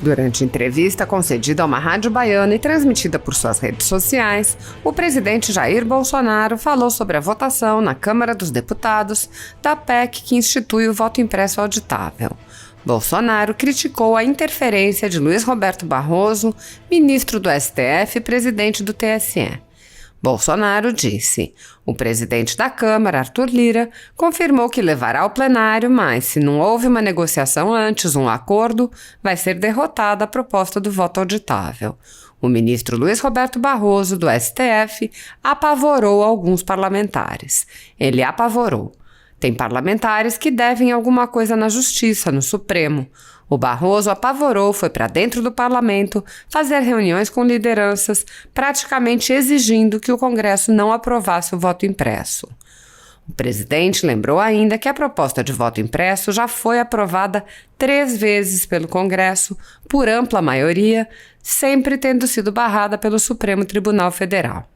Durante entrevista concedida a uma rádio baiana e transmitida por suas redes sociais, o presidente Jair Bolsonaro falou sobre a votação na Câmara dos Deputados da PEC que institui o voto impresso auditável. Bolsonaro criticou a interferência de Luiz Roberto Barroso, ministro do STF e presidente do TSE. Bolsonaro disse: o presidente da Câmara, Arthur Lira, confirmou que levará ao plenário, mas se não houve uma negociação antes, um acordo, vai ser derrotada a proposta do voto auditável. O ministro Luiz Roberto Barroso, do STF, apavorou alguns parlamentares. Ele apavorou. Tem parlamentares que devem alguma coisa na Justiça, no Supremo. O Barroso apavorou, foi para dentro do parlamento fazer reuniões com lideranças, praticamente exigindo que o Congresso não aprovasse o voto impresso. O presidente lembrou ainda que a proposta de voto impresso já foi aprovada 3 vezes pelo Congresso, por ampla maioria, sempre tendo sido barrada pelo Supremo Tribunal Federal.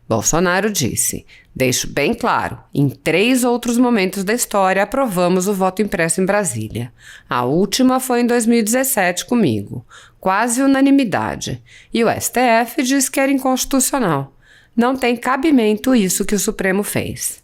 Bolsonaro disse: deixo bem claro, em 3 outros momentos da história aprovamos o voto impresso em Brasília. A última foi em 2017 comigo, quase unanimidade, e o STF diz que era inconstitucional. Não tem cabimento isso que o Supremo fez.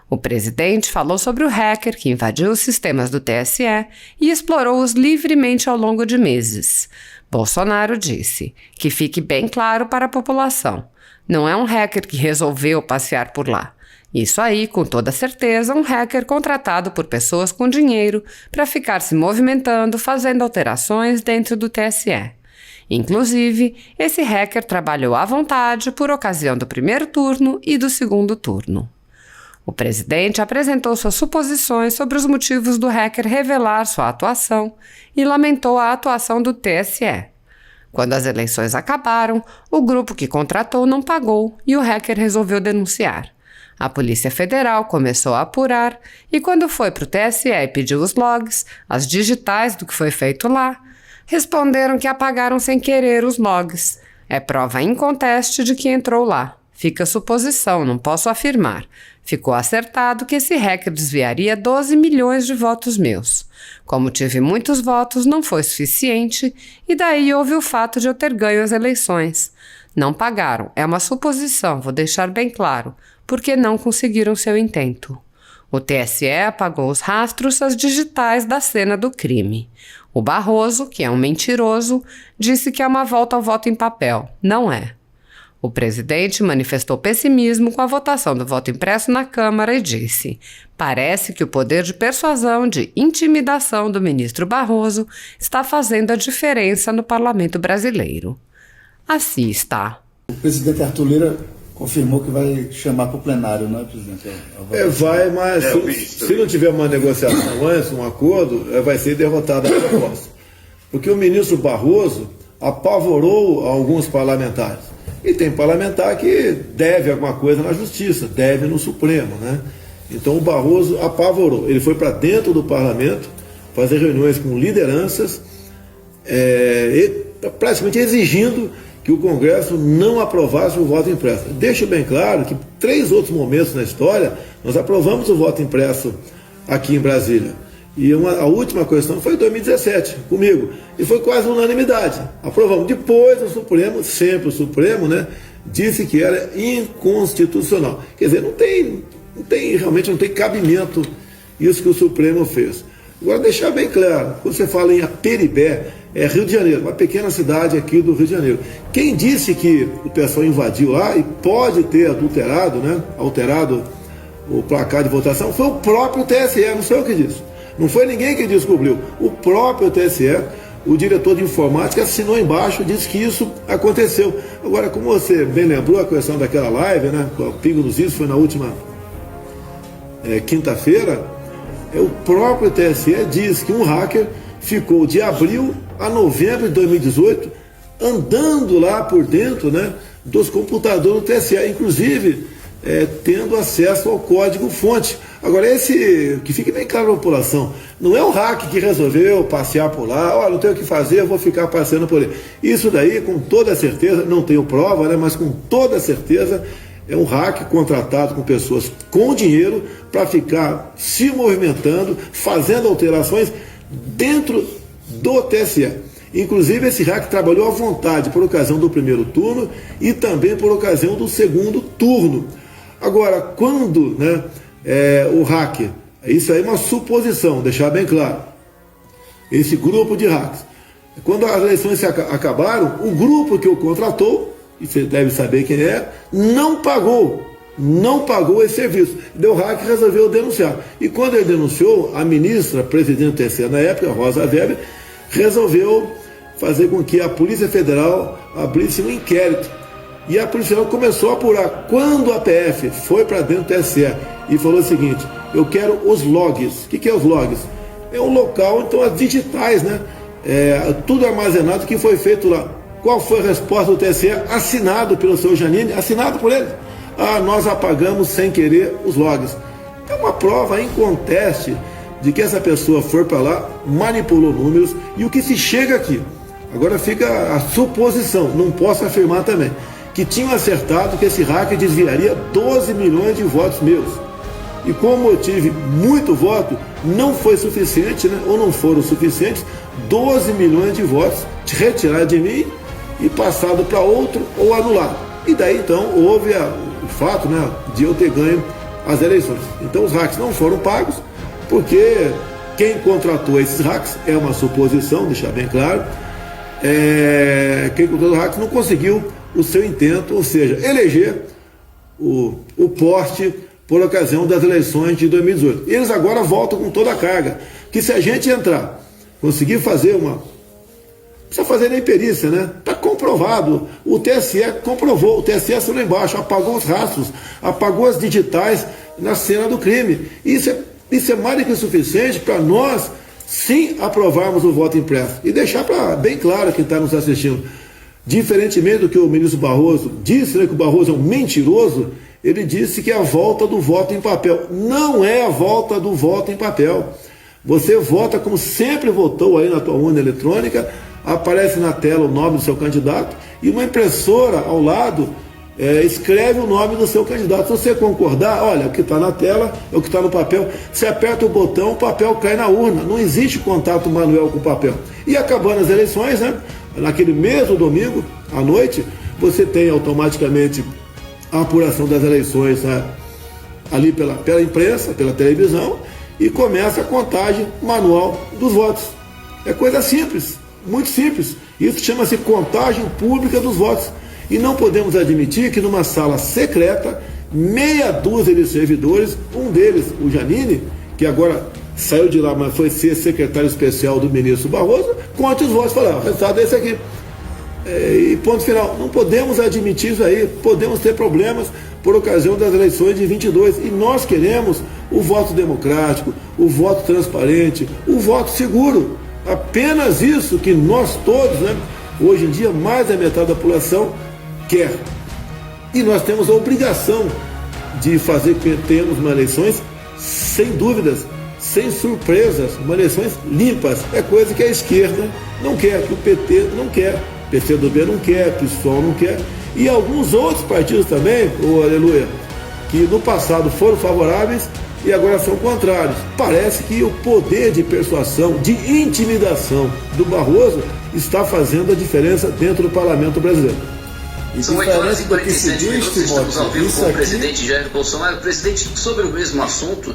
O presidente falou sobre o hacker que invadiu os sistemas do TSE e explorou-os livremente ao longo de meses. Bolsonaro disse que fique bem claro para a população. Não é um hacker que resolveu passear por lá. Isso aí, com toda certeza, um hacker contratado por pessoas com dinheiro para ficar se movimentando, fazendo alterações dentro do TSE. Inclusive, esse hacker trabalhou à vontade por ocasião do primeiro turno e do segundo turno. O presidente apresentou suas suposições sobre os motivos do hacker revelar sua atuação e lamentou a atuação do TSE. Quando as eleições acabaram, o grupo que contratou não pagou e o hacker resolveu denunciar. A Polícia Federal começou a apurar e quando foi para o TSE e pediu os logs, as digitais do que foi feito lá, responderam que apagaram sem querer os logs. É prova inconteste de que entrou lá. Fica suposição, não posso afirmar. Ficou acertado que esse hacker desviaria 12 milhões de votos meus. Como tive muitos votos, não foi suficiente, e daí houve o fato de eu ter ganho as eleições. Não pagaram, é uma suposição, vou deixar bem claro, porque não conseguiram seu intento. O TSE apagou os rastros, as digitais da cena do crime. O Barroso, que é um mentiroso, disse que é uma volta ao voto em papel. Não é. O presidente manifestou pessimismo com a votação do voto impresso na Câmara e disse: parece que o poder de persuasão, de intimidação do ministro Barroso está fazendo a diferença no parlamento brasileiro. Assim está. O presidente Arthur Lira confirmou que vai chamar para o plenário, não é, presidente? Vai, mas se não tiver uma negociação antes, um acordo, vai ser derrotada a proposta. Porque o ministro Barroso apavorou alguns parlamentares. E tem parlamentar que deve alguma coisa na Justiça, deve no Supremo, né? Então o Barroso apavorou. Ele foi para dentro do parlamento fazer reuniões com lideranças, praticamente exigindo que o Congresso não aprovasse o voto impresso. Deixo bem claro que 3 outros momentos na história nós aprovamos o voto impresso aqui em Brasília. E a última questão foi em 2017, comigo. E foi quase unanimidade. Aprovamos. Depois o Supremo, sempre o Supremo, né, disse que era inconstitucional. Quer dizer, realmente não tem cabimento isso que o Supremo fez. Agora, deixar bem claro, quando você fala em Aperibé, é Rio de Janeiro, uma pequena cidade aqui do Rio de Janeiro. Quem disse que o pessoal invadiu lá e pode ter adulterado, né, alterado o placar de votação, foi o próprio TSE, não sei o que disse. Não foi ninguém que descobriu. O próprio TSE, o diretor de informática, assinou embaixo e disse que isso aconteceu. Agora, como você bem lembrou a questão daquela live, né? O Pingo nos Is foi na última quinta-feira. O próprio TSE diz que um hacker ficou de abril a novembro de 2018 andando lá por dentro, né, dos computadores do TSE, inclusive tendo acesso ao código-fonte. Agora, que fique bem claro para a população, não é o hack que resolveu passear por lá, não tenho o que fazer, eu vou ficar passeando por ali. Isso daí, com toda certeza, não tenho prova, né, mas com toda certeza, é um hack contratado com pessoas com dinheiro para ficar se movimentando, fazendo alterações dentro do TSE. Inclusive, esse hack trabalhou à vontade por ocasião do primeiro turno e também por ocasião do segundo turno. Agora, quando, né, o hacker, isso aí é uma suposição, deixar bem claro, esse grupo de hackers, quando as eleições acabaram, o grupo que o contratou, e você deve saber quem é, não pagou esse serviço. O hacker resolveu denunciar. E quando ele denunciou, a ministra, presidente do TSE na época, Rosa Weber, resolveu fazer com que a Polícia Federal abrisse um inquérito. E a Polícia Federal começou a apurar. Quando a PF foi para dentro do TSE e falou o seguinte: eu quero os logs. O que é os logs? É um local, então, as digitais, né? Tudo armazenado que foi feito lá. Qual foi a resposta do TSE? Assinado pelo seu Janine, assinado por ele. Nós apagamos sem querer os logs. É uma prova inconteste de que essa pessoa foi para lá, manipulou números, e o que se chega aqui, agora fica a suposição, não posso afirmar também, que tinham acertado que esse hacker desviaria 12 milhões de votos meus. E como eu tive muito voto, não foi suficiente, né? Ou não foram suficientes 12 milhões de votos de retirar de mim e passado para outro ou anulado. E daí então houve o fato, né, de eu ter ganho as eleições. Então os hacks não foram pagos, porque quem contratou esses hacks, é uma suposição, deixar bem claro, quem contratou os hacks não conseguiu o seu intento, ou seja, eleger o poste por ocasião das eleições de 2018. Eles agora voltam com toda a carga, que se a gente entrar, conseguir fazer não precisa fazer nem perícia, né? Está comprovado, o TSE comprovou, o TSE assinou embaixo, apagou os rastros, apagou as digitais na cena do crime. Isso é mais do que suficiente para nós, sim, aprovarmos o voto impresso. E deixar bem claro quem está nos assistindo, diferentemente do que o ministro Barroso disse, né, que o Barroso é um mentiroso, ele disse que é a volta do voto em papel. Não é a volta do voto em papel. Você vota como sempre votou aí na tua urna eletrônica, aparece na tela o nome do seu candidato e uma impressora ao lado escreve o nome do seu candidato. Se você concordar, olha, o que está na tela é o que está no papel. Você aperta o botão, o papel cai na urna. Não existe contato manual com o papel. E acabando as eleições, né, naquele mesmo domingo, à noite, você tem automaticamente a apuração das eleições, né, ali pela imprensa, pela televisão, e começa a contagem manual dos votos. É coisa simples, muito simples. Isso chama-se contagem pública dos votos. E não podemos admitir que numa sala secreta, meia dúzia de servidores, um deles, o Janine, que agora saiu de lá, mas foi ser secretário especial do ministro Barroso, conte os votos e fala: o resultado é esse aqui. E ponto final. Não podemos admitir isso aí. Podemos ter problemas por ocasião das eleições de 22. E nós queremos o voto democrático, o voto transparente, o voto seguro. Apenas isso que nós todos, né, hoje em dia, mais da metade da população quer. E nós temos a obrigação de fazer que tenhamos uma eleições sem dúvidas, sem surpresas, uma eleições limpas. É coisa que a esquerda não quer, que o PT não quer. PCdoB não quer, PSOL não quer, e alguns outros partidos também, aleluia, que no passado foram favoráveis e agora são contrários. Parece que o poder de persuasão, de intimidação do Barroso está fazendo a diferença dentro do parlamento brasileiro. São 8h47, estamos ao vivo com o presidente Jair Bolsonaro. Presidente, sobre o mesmo assunto,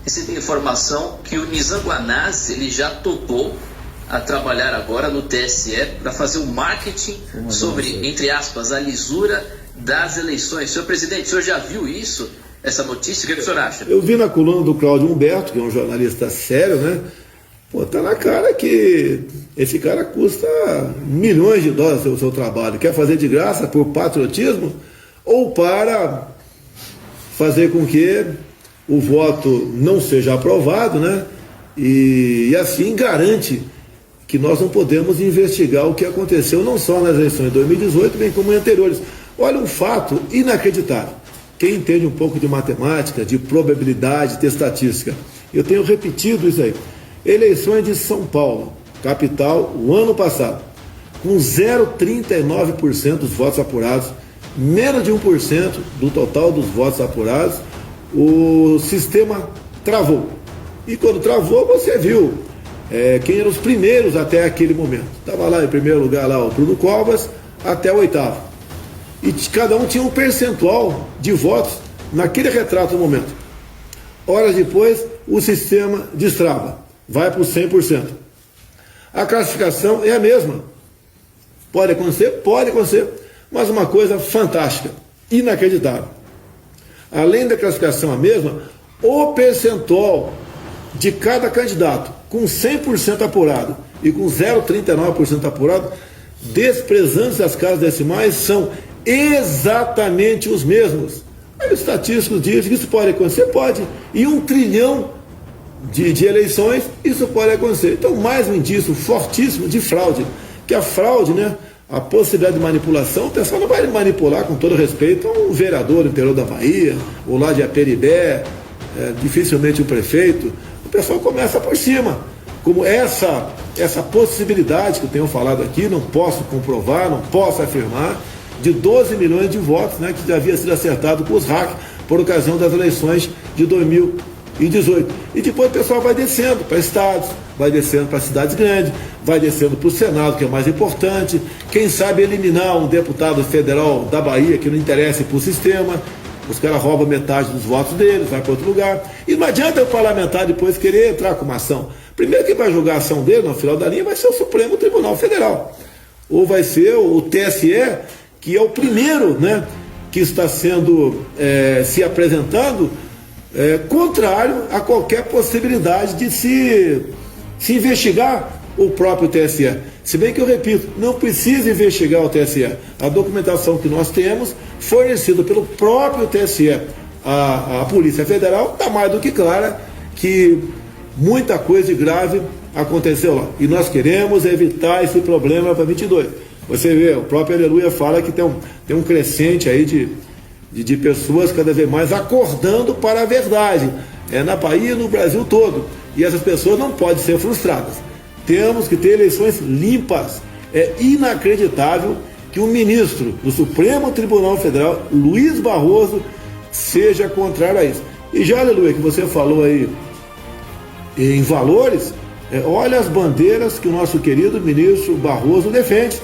recebi informação que o Nizam Guanaz, ele já topou a trabalhar agora no TSE para fazer o marketing sobre, entre aspas, a lisura das eleições. Senhor presidente, o senhor já viu isso, essa notícia? O que o senhor acha? Eu vi na coluna do Cláudio Humberto, que é um jornalista sério, né? Pô, tá na cara que esse cara custa milhões de dólares o seu trabalho. Quer fazer de graça por patriotismo ou para fazer com que o voto não seja aprovado, né? E assim garante que nós não podemos investigar o que aconteceu não só nas eleições de 2018, bem como em anteriores. Olha um fato inacreditável. Quem entende um pouco de matemática, de probabilidade, de estatística, eu tenho repetido isso aí. Eleições de São Paulo, capital, o ano passado, com 0,39% dos votos apurados, menos de 1% do total dos votos apurados, o sistema travou. E quando travou, você viu quem eram os primeiros até aquele momento. Estava lá em primeiro lugar lá o Bruno Covas, até o oitavo. E cada um tinha um percentual de votos naquele retrato no momento. Horas depois, o sistema destrava, vai para o 100%. A classificação é a mesma. Pode acontecer, mas uma coisa fantástica, inacreditável. Além da classificação a mesma, o percentual de cada candidato com 100% apurado e com 0,39% apurado, desprezando-se as casas decimais, são exatamente os mesmos. Aí os estatísticos dizem que isso pode acontecer? Pode. Em 1 trilhão de eleições, isso pode acontecer. Então, mais um indício fortíssimo de fraude. Que a fraude, né, a possibilidade de manipulação, o pessoal não vai manipular, com todo respeito, um vereador do interior da Bahia, ou lá de Aperibé, dificilmente um prefeito. O pessoal começa por cima. Como essa possibilidade que eu tenho falado aqui, não posso comprovar, não posso afirmar, de 12 milhões de votos, né, que já havia sido acertado com os hackers por ocasião das eleições de 2018. E depois o pessoal vai descendo para estados, vai descendo para cidades grandes, vai descendo para o Senado, que é o mais importante. Quem sabe eliminar um deputado federal da Bahia que não interessa para o sistema, os caras roubam metade dos votos deles, vai para outro lugar. E não adianta o parlamentar depois querer entrar com uma ação. Primeiro quem vai julgar a ação dele, no final da linha, vai ser o Supremo Tribunal Federal. Ou vai ser o TSE, que é o primeiro, né, que está sendo se apresentando contrário a qualquer possibilidade de se investigar o próprio TSE. Se bem que eu repito, não precisa investigar o TSE. A documentação que nós temos, fornecida pelo próprio TSE à Polícia Federal, está mais do que clara que muita coisa de grave aconteceu lá. E nós queremos evitar esse problema para 22. Você vê, o próprio Aleluia fala que tem um crescente aí de pessoas cada vez mais acordando para a verdade. Na Bahia e no Brasil todo. E essas pessoas não podem ser frustradas. Temos que ter eleições limpas. É inacreditável que um ministro do Supremo Tribunal Federal, Luiz Barroso, seja contrário a isso. E já, Aleluia, que você falou aí em valores, olha as bandeiras que o nosso querido ministro Barroso defende.